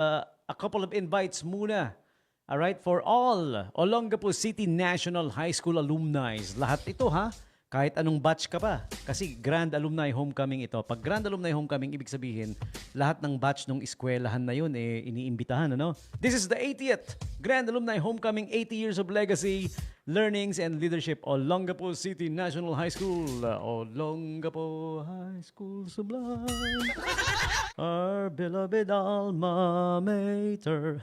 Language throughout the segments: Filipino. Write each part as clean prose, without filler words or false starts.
A couple of invites muna. All right, for all Olongapo City National High School alumni. Lahat ito ha, kahit anong batch ka pa. Kasi Grand Alumni Homecoming ito. Pag Grand Alumni Homecoming, ibig sabihin, lahat ng batch ng eskwelahan na yun, iniimbitahan, ano? This is the 80th Grand Alumni Homecoming, 80 years of legacy, learnings, and leadership. Olongapo City National High School. Olongapo High School Sublime. Our beloved alma mater.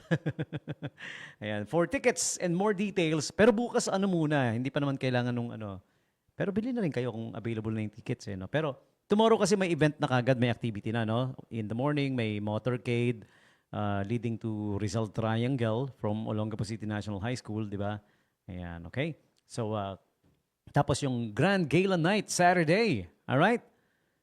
Ayan, for tickets and more details, pero bukas ano muna, hindi pa naman kailangan nung ano. Pero bili na rin kayo kung available na yung tickets no. Pero tomorrow kasi may event na kagad, may activity na no. In the morning may motorcade leading to Rizal Triangle from Olongapo City National High School, di ba? Ayan, okay? So tapos yung Grand Gala Night Saturday, all right?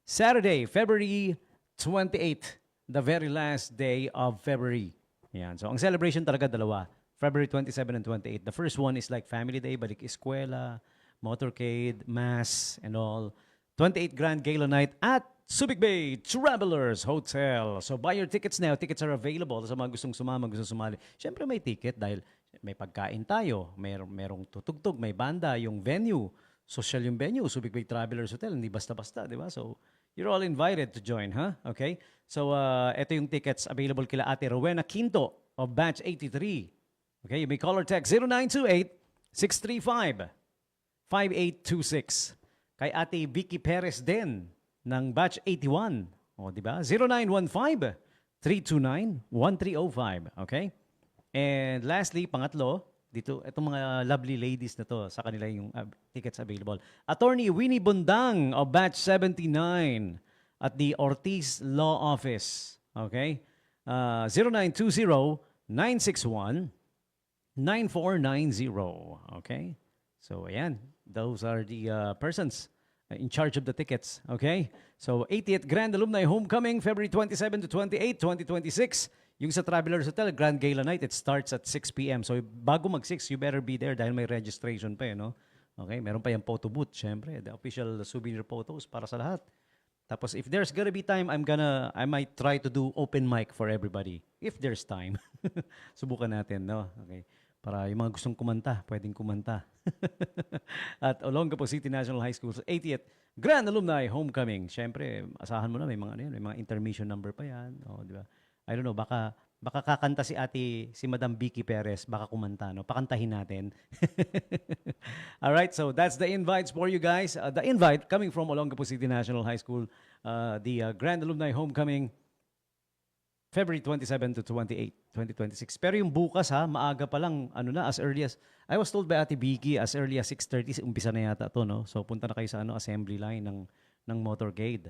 Saturday, February 28th, the very last day of February. Yan. So, ang celebration talaga dalawa. February 27 and 28. The first one is like Family Day, Balik Eskwela, Motorcade, Mass, and all. 28 Grand Gala Night at Subic Bay Travelers Hotel. So, buy your tickets now. Tickets are available sa mga gustong sumama, gustong sumali. Siyempre may ticket dahil may pagkain tayo. Merong tutugtog, may banda, yung venue. Social yung venue, Subic Bay Travelers Hotel. Hindi basta-basta, di ba? So, you're all invited to join, huh? Okay? So, ito yung tickets available kila Ate Rowena Quinto of Batch 83. Okay? You may call or text 0928-635-5826. Kay Ate Vicky Perez din ng Batch 81. O, di ba? 0915-329-1305. Okay? And lastly, pangatlo, dito, itong mga lovely ladies na to, sa kanila yung tickets available. Attorney Winnie Bundang of Batch 79 at the Ortiz Law Office. Okay? 0920-961-9490. Okay? So, ayan. Those are the persons in charge of the tickets. Okay? So, 80th Grand Alumni Homecoming, February 27 to 28, 2026. Yung sa Travelers Hotel, Grand Gala Night, it starts at 6 p.m. So, bago mag-6, you better be there dahil may registration pa no? Okay? Meron pa yung photo booth, syempre. The official souvenir photos para sa lahat. Tapos, if there's gonna be time, I might try to do open mic for everybody. If there's time. Subukan natin, no? Okay. Para yung mga gustong kumanta, pwedeng kumanta. At Olongapo City National High School's 80th Grand Alumni Homecoming. Syempre, asahan mo na, may mga, may mga intermission number pa yan. O, di ba? I don't know, baka kakanta si Madam Vicky Perez, baka kumanta, no? Pakantahin natin. All right, so that's the invites for you guys. The invite coming from Olongapo City National High School, the Grand Alumni Homecoming, February 27 to 28, 2026. Pero yung bukas maaga pa lang, as early as, I was told by Ate Vicky, as early as 6:30, umpisa na yata to, no? So punta na kayo sa assembly line ng motorcade.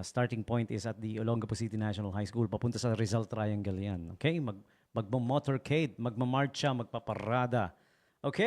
Starting point is at the Olongapo City National High School. Papunta sa Rizal Triangle yan. Okay? Magmo-motorcade, magmamarcha, magpaparada. Okay?